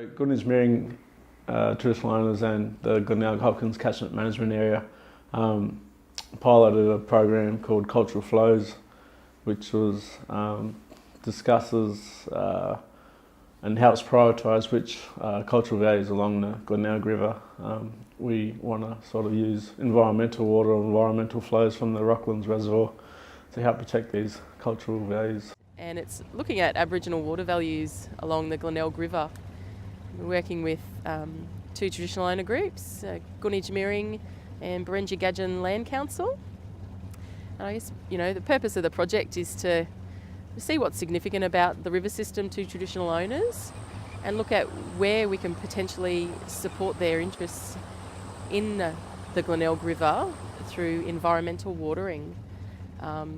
Gunditj, Mirring traditional owners and the Glenelg Hopkins catchment management area piloted a program called Cultural Flows, which was discusses and helps prioritise which cultural values along the Glenelg River we want to sort of use environmental water or environmental flows from the Rocklands Reservoir to help protect these cultural values. And it's looking at Aboriginal water values along the Glenelg River. We're working with two traditional owner groups, Gunditj, Mirring and Barengi Gadjin Land Council. And I guess, the purpose of the project is to see what's significant about the river system to traditional owners and look at where we can potentially support their interests in the Glenelg River through environmental watering.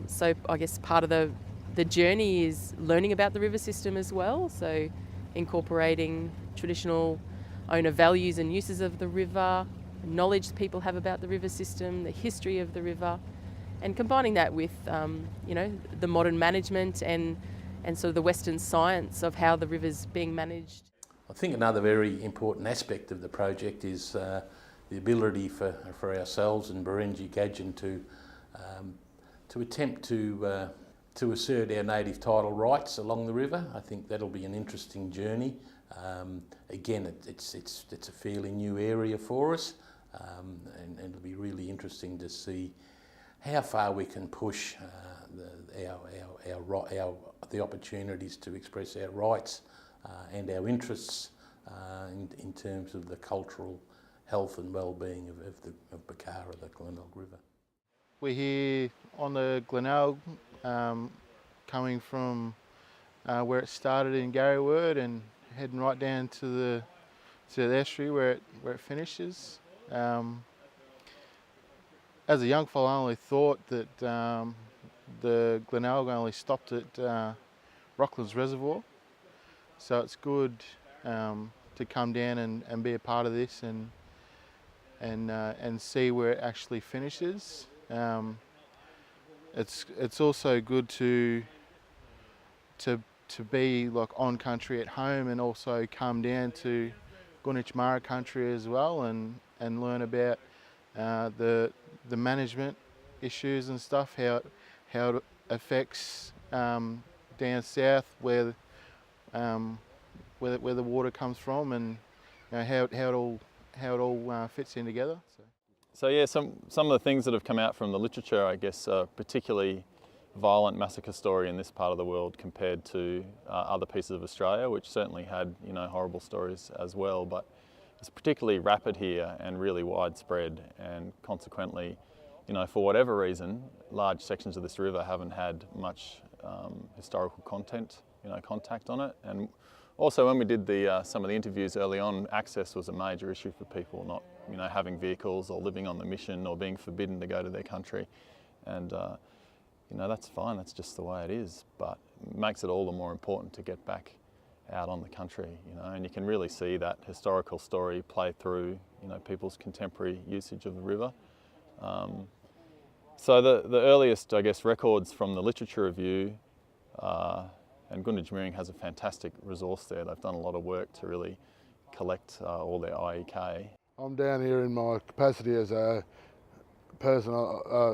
So I guess part of the journey is learning about the river system as well, so incorporating traditional owner values and uses of the river, knowledge people have about the river system, the history of the river, and combining that with the modern management and sort of the Western science of how the river's being managed. I think another very important aspect of the project is the ability for ourselves and Barengi Gadjin to attempt to assert our native title rights along the river. I think that'll be an interesting journey. Again, it's a fairly new area for us, and it'll be really interesting to see how far we can push the opportunities to express our rights and our interests in terms of the cultural health and well-being of Bakara, the Glenelg River. We're here on the Glenelg, coming from where it started in Garryword and heading right down to the estuary where it finishes. As a young fellow, I only thought that the Glenelg only stopped at Rocklands Reservoir, so it's good to come down and be a part of this and see where it actually finishes. It's also good to be like on country at home and also come down to Gunditj Mara country as well and learn about the management issues and stuff, how it affects down south where the water comes from, and how it all fits in together. So yeah, some of the things that have come out from the literature, I guess, are particularly violent massacre story in this part of the world compared to other pieces of Australia, which certainly had horrible stories as well, but it's particularly rapid here and really widespread, and consequently, for whatever reason, large sections of this river haven't had much historical contact on it. And also, when we did some of the interviews early on, access was a major issue for people, not having vehicles or living on the mission or being forbidden to go to their country. And that's fine, that's just the way it is, but it makes it all the more important to get back out on the country, and you can really see that historical story play through, people's contemporary usage of the river. So the earliest, I guess, records from the literature review, and Gunditj Mirring has a fantastic resource there. They've done a lot of work to really collect all their IEK. I'm down here in my capacity as a person,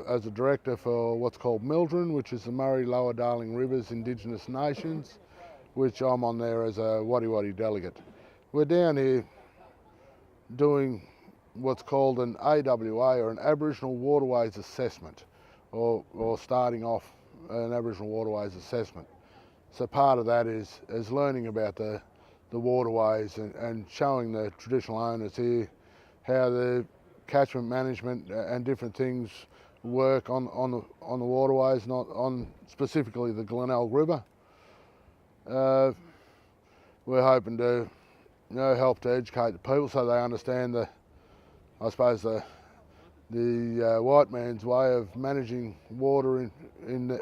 as a director for what's called Mirring, which is the Murray Lower Darling Rivers Indigenous Nations, which I'm on there as a Wadi Wadi delegate. We're down here doing what's called an AWA, or an Aboriginal Waterways Assessment, or starting off an Aboriginal Waterways Assessment. So part of that is learning about the waterways and showing the traditional owners here how the catchment management and different things work on the waterways, not on specifically the Glenelg River. We're hoping to help to educate the people so they understand the white man's way of managing water in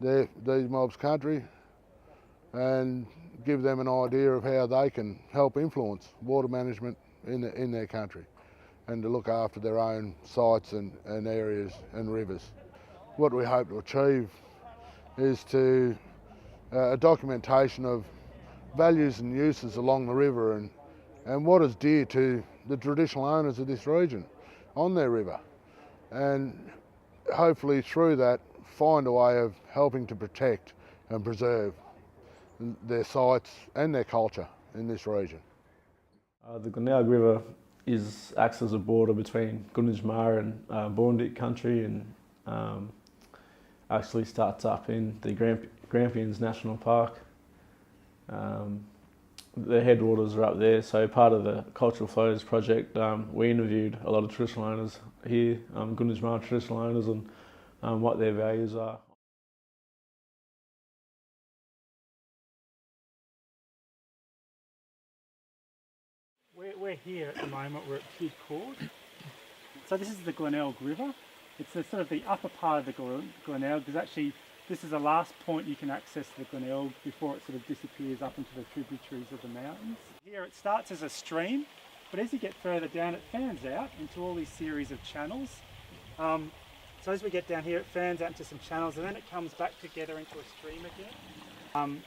these mobs' country, and give them an idea of how they can help influence water management in their country, and to look after their own sites and areas and rivers. What we hope to achieve is a documentation of values and uses along the river and what is dear to the traditional owners of this region on their river. And hopefully through that find a way of helping to protect and preserve their sites and their culture in this region. The Glenelg River acts as a border between Gunditj and Barengi country, and actually starts up in the Grampians National Park. The headwaters are up there, so part of the Cultural Flows project, we interviewed a lot of traditional owners here, Gunditj traditional owners, and what their values are. We're here at the moment, we're at Big Cord. So this is the Glenelg River. It's the sort of the upper part of the Glenelg. There's actually, this is the last point you can access the Glenelg before it sort of disappears up into the tributaries of the mountains. Here it starts as a stream, but as you get further down it fans out into all these series of channels. So as we get down here it fans out into some channels and then it comes back together into a stream again.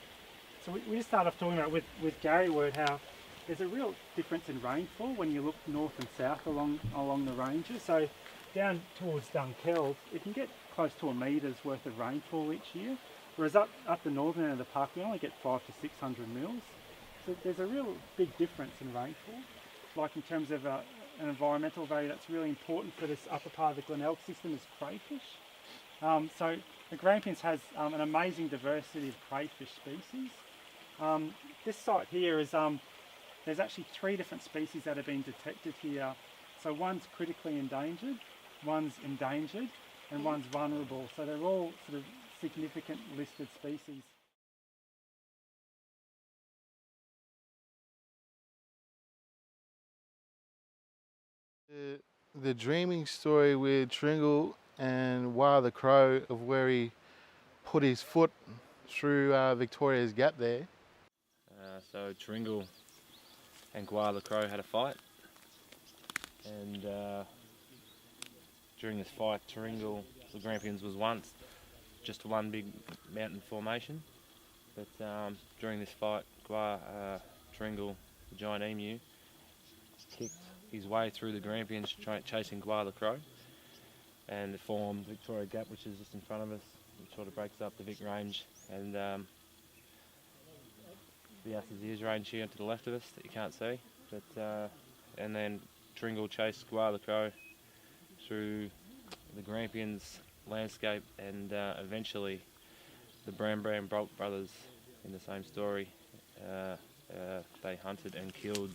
So we just started off talking about with Gary Word how there's a real difference in rainfall when you look north and south along the ranges. So down towards Dunkeld, it can get close to a metre's worth of rainfall each year, whereas up the northern end of the park we only get 500 to 600 mils. So there's a real big difference in rainfall. Like in terms of an environmental value that's really important for this upper part of the Glenelg system is crayfish. So the Grampians has an amazing diversity of crayfish species. This site here is there's actually 3 different species that have been detected here. So one's critically endangered, one's endangered, and one's vulnerable. So they're all sort of significant listed species. The dreaming story with Tringle and Wah the Crow of where he put his foot through Victoria's Gap there. So Tringle and Wah the Crow had a fight, and during this fight Tringle, the Grampians was once just one big mountain formation, but during this fight Tringle, the giant emu, kicked his way through the Grampians chasing Wah the Crow, and it formed Victoria Gap, which is just in front of us. It sort of breaks up the Vic Range, and the Asses Range here to the left of us that you can't see, but and then Tringle chased Wah the Crow through the Grampians landscape, and eventually the Bram brothers, in the same story, they hunted and killed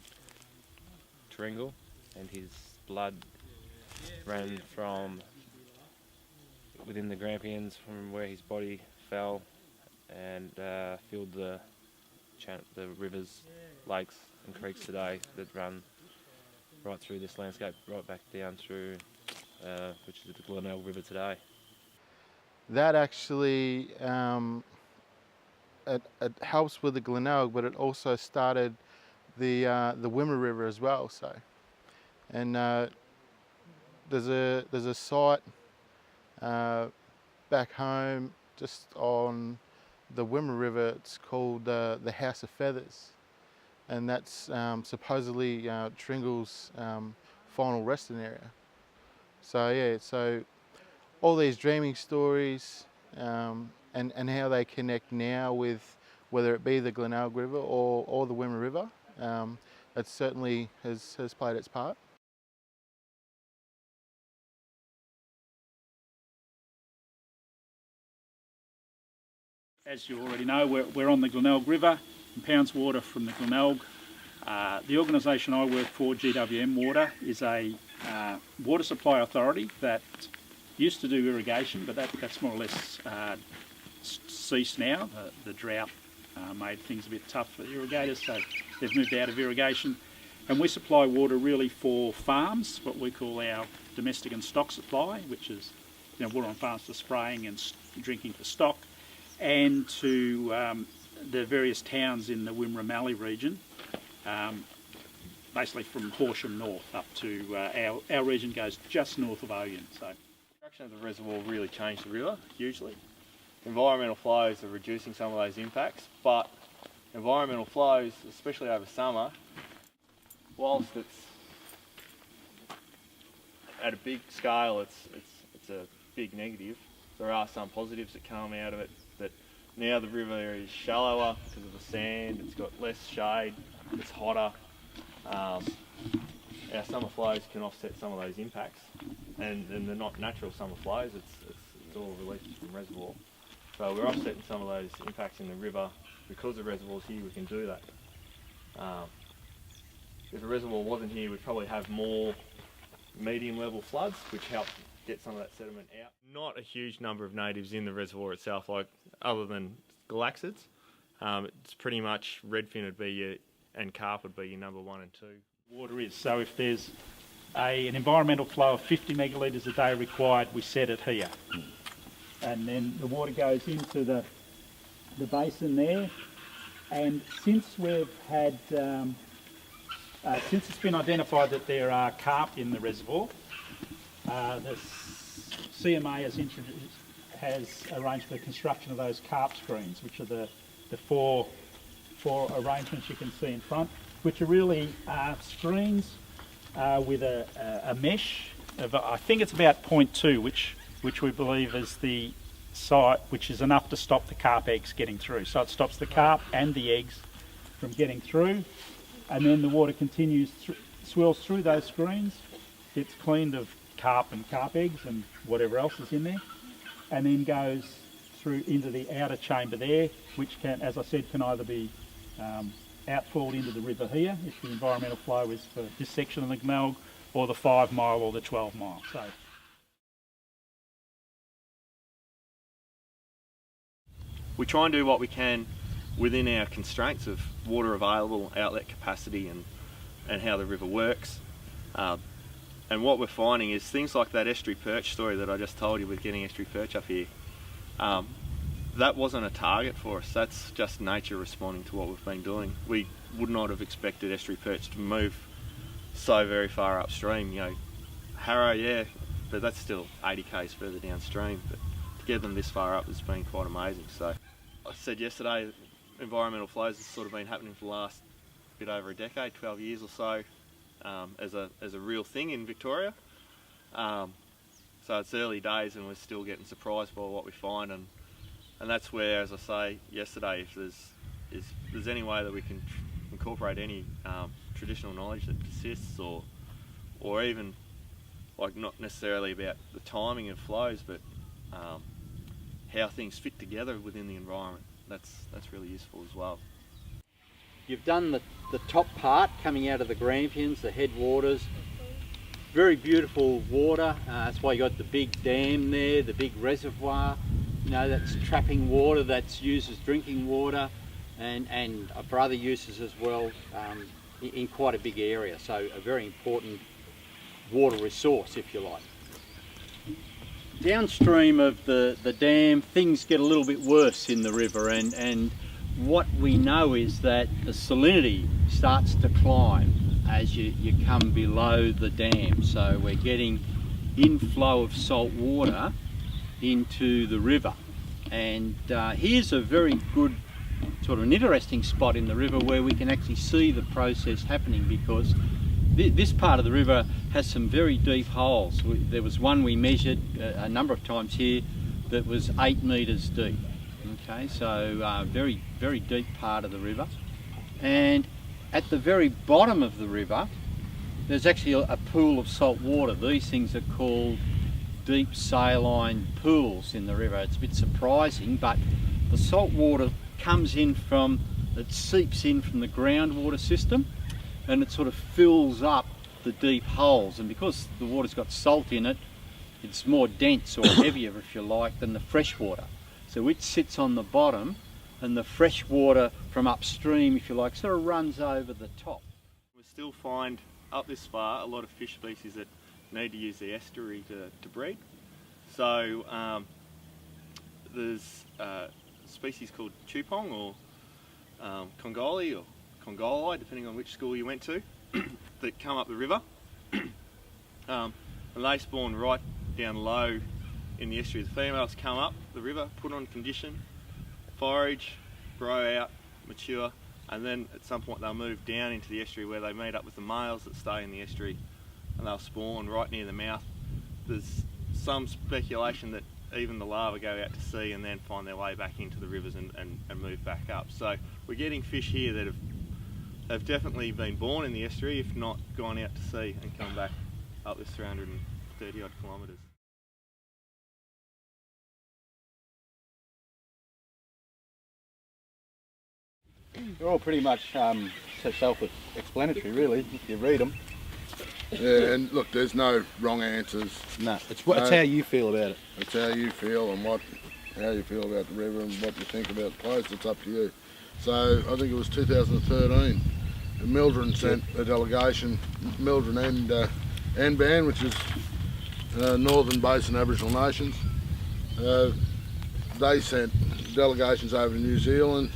Tringle, and his blood ran from within the Grampians from where his body fell and filled the rivers, lakes and creeks today that run right through this landscape, right back down through which is the Glenelg River today. That actually it helps with the Glenelg, but it also started the Wimmer River as well. So, and there's a site back home just on the Wimmer River. It's called the House of Feathers, and that's supposedly Tringle's final resting area. So yeah, so all these dreaming stories and how they connect now with whether it be the Glenelg River or the Wimmer River, it certainly has played its part. As you already know, we're on the Glenelg River, in Pounds Water from the Glenelg. The organisation I work for, GWM Water, is a water supply authority that used to do irrigation, but that's more or less ceased now. The drought made things a bit tough for the irrigators, so they've moved out of irrigation. And we supply water really for farms, what we call our domestic and stock supply, which is water on farms for spraying and drinking for stock, and to the various towns in the Wimmera Mallee region, basically from Horsham north up to our region goes just north of Ogun. So, Construction of the reservoir really changed the river hugely. Environmental flows are reducing some of those impacts, but environmental flows, especially over summer, whilst it's at a big scale, it's a big negative. There are some positives that come out of it. That now the river is shallower because of the sand. It's got less shade. It's hotter. Our summer flows can offset some of those impacts, and they're not natural summer flows. It's all released from reservoir. So we're offsetting some of those impacts in the river because the reservoir's here. We can do that. If the reservoir wasn't here, we'd probably have more medium level floods, which help get some of that sediment out. Not a huge number of natives in the reservoir itself, like other than galaxids. It's pretty much redfin would be your, and carp would be your number 1 and 2. Water is, so if there's an environmental flow of 50 megalitres a day required, we set it here. And then the water goes into the basin there. And since we've had, since it's been identified that there are carp in the reservoir, the CMA has arranged for the construction of those carp screens, which are the four arrangements you can see in front, which are really screens with a mesh of, I think it's about 0.2, which we believe is the site which is enough to stop the carp eggs getting through. So it stops the carp and the eggs from getting through, and then the water continues, swirls through those screens, gets cleaned of carp and carp eggs and whatever else is in there, and then goes through into the outer chamber there, which can, as I said, can either be outfalled into the river here, if the environmental flow is for this section of the Glenelg, or the 5 mile or the 12 mile. So we try and do what we can within our constraints of water available, outlet capacity, and how the river works. And what we're finding is things like that estuary perch story that I just told you with getting estuary perch up here. That wasn't a target for us. That's just nature responding to what we've been doing. We would not have expected estuary perch to move so very far upstream. You know, Harrow, yeah, but that's still 80 k's further downstream. But to get them this far up has been quite amazing. So I said yesterday, environmental flows has sort of been happening for the last bit over a decade, 12 years or so, as a real thing in Victoria. So it's early days and we're still getting surprised by what we find, and that's where, as I say yesterday, if there's any way that we can incorporate any traditional knowledge that persists, or even like not necessarily about the timing of flows, but how things fit together within the environment, that's really useful as well. You've done the top part coming out of the Grampians, the headwaters. Very beautiful water. That's why you got the big dam there, the big reservoir. You know, that's trapping water, that's used as drinking water, and for other uses as well, in quite a big area. So a very important water resource, if you like. Downstream of the dam, things get a little bit worse in the river, and what we know is that the salinity starts to climb as you come below the dam. So we're getting inflow of salt water into the river, and here's a very good sort of an interesting spot in the river where we can actually see the process happening, because this part of the river has some very deep holes. There was one we measured a number of times here that was 8 metres deep. Okay, so very, very deep part of the river. And at the very bottom of the river, there's actually a pool of salt water. These things are called deep saline pools in the river. It's a bit surprising, but the salt water comes in it seeps in from the groundwater system, and it sort of fills up the deep holes. And because the water's got salt in it, it's more dense or heavier, if you like, than the fresh water. So it sits on the bottom, and the fresh water from upstream, if you like, sort of runs over the top. We still find up this far a lot of fish species that need to use the estuary to breed. So there's a species called chupong, or congoli, or congoli, depending on which school you went to, that come up the river. And they spawn right down low in the estuary. The females come up the river, put on condition, forage, grow out, mature, and then at some point they'll move down into the estuary where they meet up with the males that stay in the estuary, and they'll spawn right near the mouth. There's some speculation that even the larvae go out to sea and then find their way back into the rivers and move back up. So we're getting fish here that have definitely been born in the estuary, if not gone out to sea and come back up this 330 odd kilometres. They're all pretty much self-explanatory, really, if you read them. Yeah, and look, there's no wrong answers. No, it's how you feel about it. It's how you feel and how you feel about the river and what you think about the place. It's up to you. So I think it was 2013. Mildred sent a delegation, Mildred and NBAN, which is Northern Basin Aboriginal Nations. They sent delegations over to New Zealand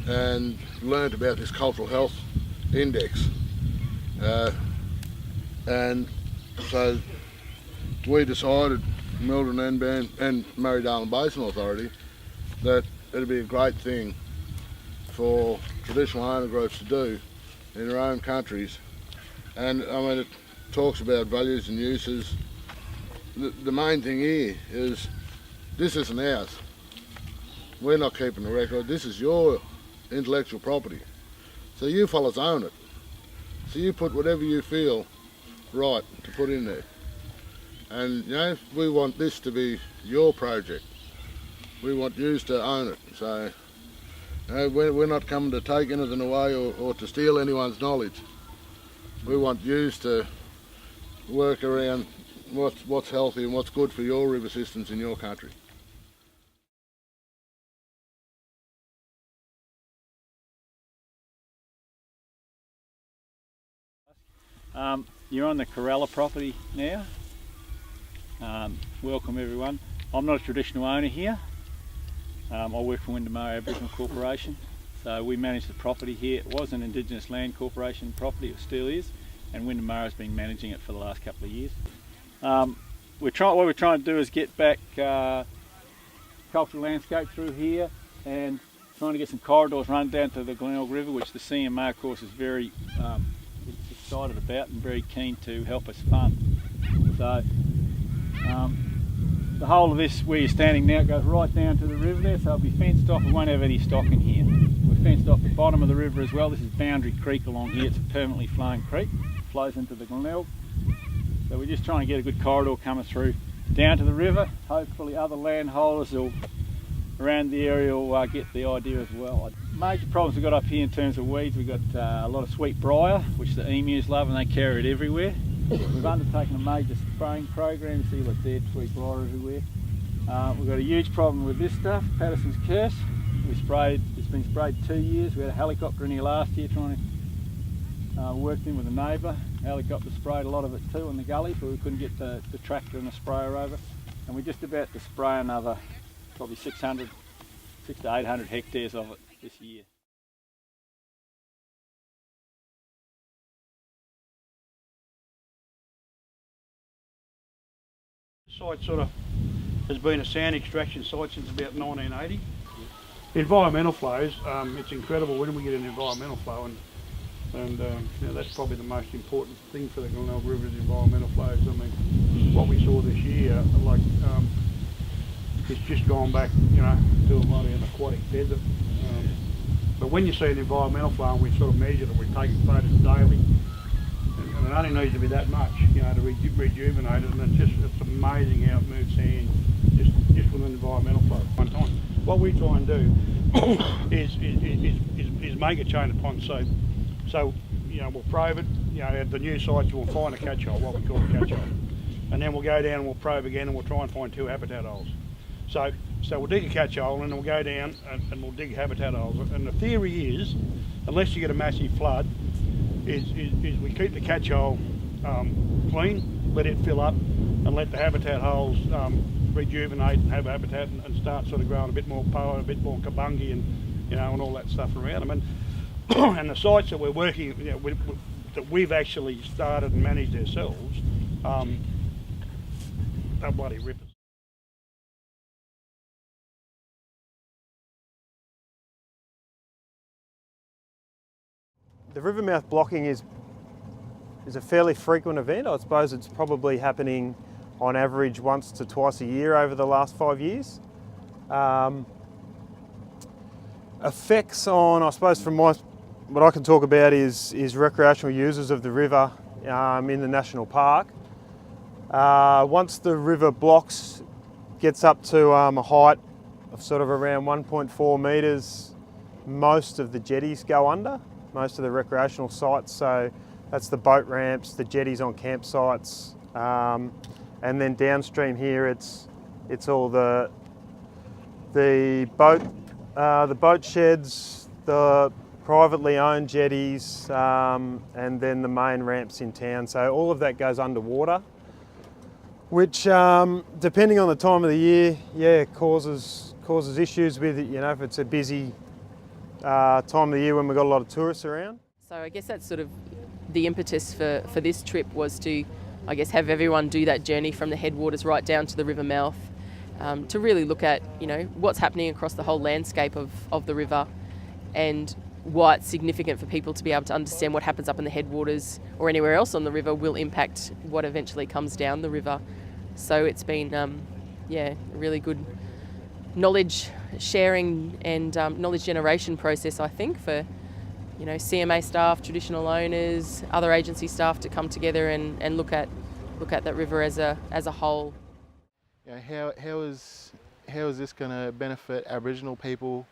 and learnt about this cultural health index. And so we decided, Mildred NBAN and Murray-Darling Basin Authority, that it'd be a great thing for traditional owner groups to do in their own countries. And I mean, it talks about values and uses. The main thing here is this isn't ours. We're not keeping the record. This is your intellectual property. So you fellas own it. So you put whatever you feel right to put in there. And you know, we want this to be your project. We want you to own it. So you know, we're not coming to take anything away or to steal anyone's knowledge. We want you to work around what's healthy and what's good for your river systems in your country. You're on the Corella property now. Welcome everyone. I'm not a traditional owner here. I work for Windermere Aboriginal Corporation. So we manage the property here. It was an Indigenous Land Corporation property, it still is, and Windermere has been managing it for the last couple of years. What we're trying to do is get back cultural landscape through here and trying to get some corridors run down to the Glenelg River, which the CMA of course is very excited about and very keen to help us fund. So the whole of this where you're standing now goes right down to the river there, so it'll be fenced off. We won't have any stock in here. We've fenced off the bottom of the river as well. This is Boundary Creek along here. It's a permanently flowing creek. It flows into the Glenelg. So we're just trying to get a good corridor coming through down to the river. Hopefully other landholders around the area will get the idea as well. Major problems we've got up here in terms of weeds, we've got a lot of sweet briar, which the emus love and they carry it everywhere. We've undertaken a major spraying program. You see like dead sweet briar everywhere. We've got a huge problem with this stuff, Patterson's curse. It's been sprayed 2 years. We had a helicopter in here last year trying to work in with a neighbour. The helicopter sprayed a lot of it too in the gully, but we couldn't get the tractor and the sprayer over. And we're just about to spray another probably 600 to 800 hectares of it this year. The site sort of has been a sand extraction site since about 1980. Environmental flows, it's incredible when we get an environmental flow, and you know, that's probably the most important thing for the Glenelg River is environmental flows. I mean, what we saw this year, like it's just gone back, you know, to a lot of an aquatic desert. But when you see an environmental flow and we sort of measure it, we take photos daily, and it only needs to be that much, you know, to rejuvenate it, and it's amazing how it moves sand just with an environmental flow at one time. What we try and do is make a chain of ponds. So you know, we'll probe it. You know, at the new sites we'll find a catch-hole, what we call a catch-hole, and then we'll go down and we'll probe again and we'll try and find 2 habitat holes. So we'll dig a catch-hole and then we'll go down and we'll dig habitat holes. And the theory is, unless you get a massive flood, is we keep the catch-hole clean, let it fill up, and let the habitat holes rejuvenate and have habitat and start sort of growing a bit more poa, a bit more kabungi, and you know, and all that stuff around them. And the sites that we're working, you know, that we've actually started and managed ourselves, they're bloody rippers. The river mouth blocking is a fairly frequent event. I suppose it's probably happening on average once to twice a year over the last 5 years. Effects on, I suppose from what I can talk about is recreational users of the river in the national park. Once the river blocks, gets up to a height of sort of around 1.4 metres, most of the jetties go under, most of the recreational sites. So that's the boat ramps, the jetties on campsites, and then downstream here it's all the boat sheds, the privately owned jetties, and then the main ramps in town. So all of that goes underwater, which depending on the time of the year, causes issues with it. You know, if it's a busy time of the year when we've got a lot of tourists around. So I guess that's sort of the impetus for this trip, was to, I guess, have everyone do that journey from the headwaters right down to the river mouth, to really look at, you know, what's happening across the whole landscape of the river, and why it's significant for people to be able to understand what happens up in the headwaters or anywhere else on the river will impact what eventually comes down the river. So it's been, a really good knowledge sharing and knowledge generation process, I think, for, you know, CMA staff, traditional owners, other agency staff to come together and look at that river as a whole. You know, how is this going to benefit Aboriginal people,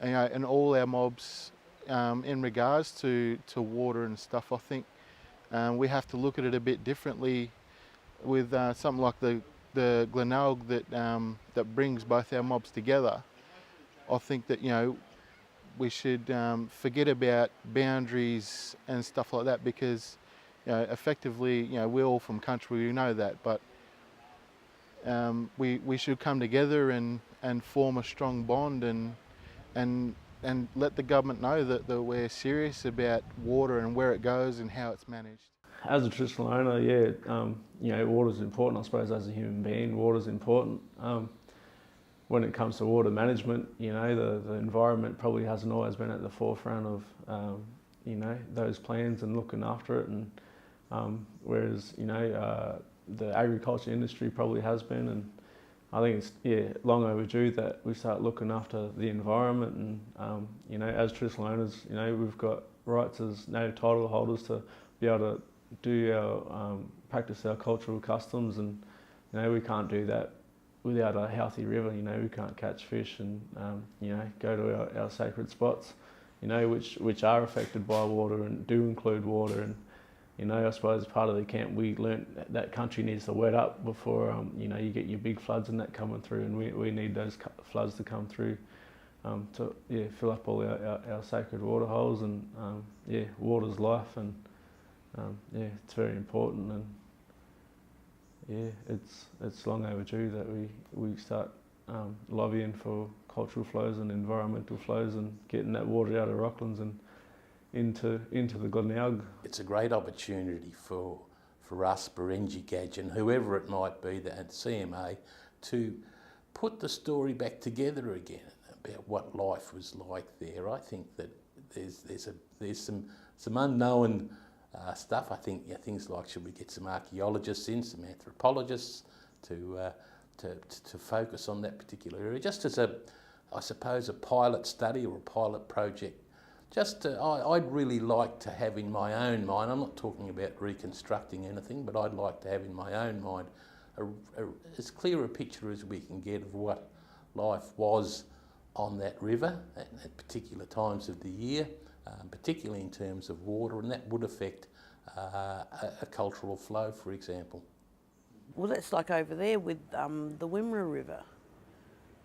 you know, and all our mobs in regards to water and stuff? I think we have to look at it a bit differently with something like the Glenelg that brings both our mobs together. I think that, you know, we should forget about boundaries and stuff like that, because, you know, effectively, you know, we're all from country, we know that, but we should come together and form a strong bond and let the government know that we're serious about water and where it goes and how it's managed. As a traditional owner, you know, water's important. I suppose as a human being, water's important. When it comes to water management, you know, the environment probably hasn't always been at the forefront of, you know, those plans and looking after it. And whereas, you know, the agriculture industry probably has been, and I think it's long overdue that we start looking after the environment. And you know, as traditional owners, you know, we've got rights as native title holders to be able to do our practice our cultural customs, and you know, we can't do that without a healthy river. You know, we can't catch fish and you know, go to our sacred spots, you know, which are affected by water and do include water. And you know, I suppose as part of the camp we learnt that country needs to wet up before you know, you get your big floods and that coming through, and we need those floods to come through to fill up all our sacred water holes. And water's life, and it's very important. And it's long overdue that we start lobbying for cultural flows and environmental flows and getting that water out of Rocklands and into the Glenelg. It's a great opportunity for us, Barengi, Gadjin, whoever it might be, at CMA, to put the story back together again about what life was like there. I think that there's some unknown stuff. I think things like, should we get some archaeologists in, some anthropologists to focus on that particular area, just as I suppose a pilot study or a pilot project. I'd really like to have in my own mind, I'm not talking about reconstructing anything, but I'd like to have in my own mind as clear a picture as we can get of what life was on that river at particular times of the year, particularly in terms of water, and that would affect a cultural flow, for example. Well, that's like over there with the Wimmera River.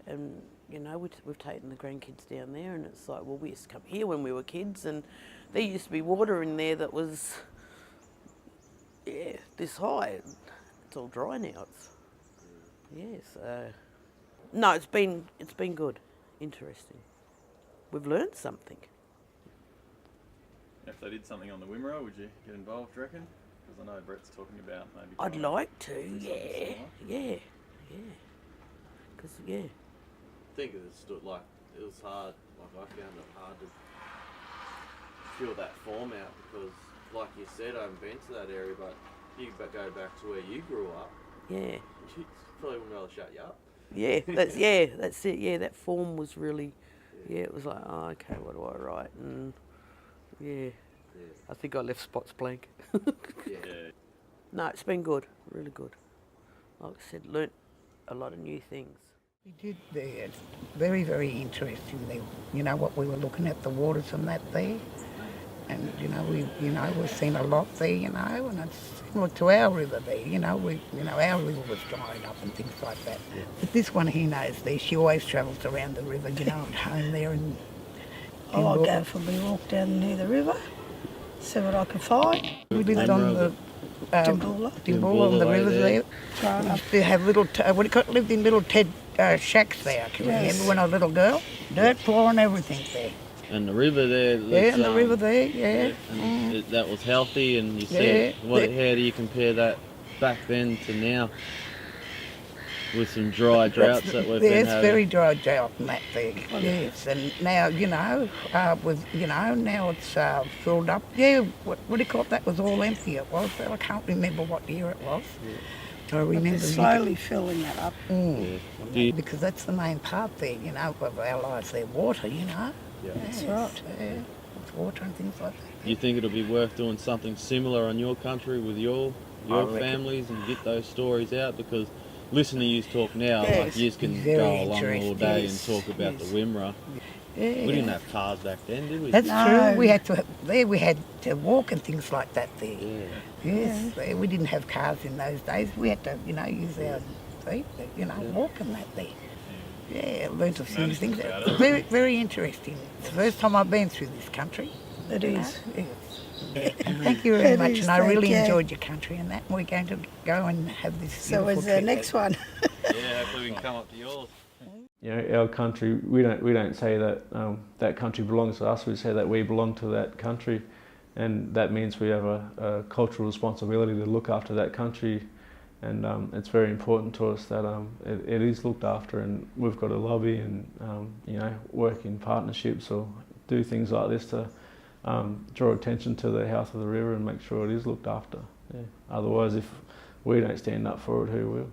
And, you know, we've taken the grandkids down there, and it's like, well, we used to come here when we were kids, and there used to be water in there that was, this high. It's all dry now. So no, it's been good, interesting. We've learned something. If they did something on the Wimmera, would you get involved, do you reckon? Because I know Brett's talking about maybe... I'd like to, yeah. Because, I think it was hard, like I found it hard to feel that form out because, like you said, I haven't been to that area, but you go back to where you grew up. Yeah. You probably wouldn't be able to shut you up. Yeah, that's it. Yeah, that form was really, it was like, oh, okay, what do I write? And I think I left spots blank. No, it's been good, really good. Like I said, learnt a lot of new things. We did there. It's very, very interesting there. You know what we were looking at, the waters and that there. And we've seen a lot there, and it's similar to our river there, our river was drying up and things like that. Yeah. But this one he knows there, she always travels around the river, at home there. And I go for a walk down near the river, see what I can find. We lived on the Dimboola, on the rivers there. They have little, lived in little shacks there, I can remember when I was a little girl. Dirt floor and everything there. And the river there. And the river there, that was healthy, and you said, how do you compare that back then to now? With some dry droughts that we've been having. Yes, very dry drought and that there. Yes, and now now it's filled up. Yeah, what do you call it? That was all empty. It was. I can't remember what year it was. I remember slowly filling that up. Because that's the main part there, of our lives. There, water, Yeah, that's right. It's water and things like that. Do you think it'll be worth doing something similar on your country with your families and get those stories out? Because listening to you talk now, like you can go along all day and talk about the Wimmera. Yeah. We didn't have cars back then, did we? That's true. We had to walk and things like that there. Yeah. Yes, we didn't have cars in those days. We had to, use our feet, walk and that there. Yeah, learnt a few things. Very, very interesting. It's the first time I've been through this country. It is. Yes. Thank you very much, and I really enjoyed your country and that. We're going to go and have this. So is the next one? Hopefully we can come up to yours. Our country, we don't say that that country belongs to us. We say that we belong to that country, and that means we have a cultural responsibility to look after that country. And it's very important to us that it is looked after, and we've got to lobby and work in partnerships or do things like this to draw attention to the health of the river and make sure it is looked after. Yeah. Otherwise, if we don't stand up for it, who will?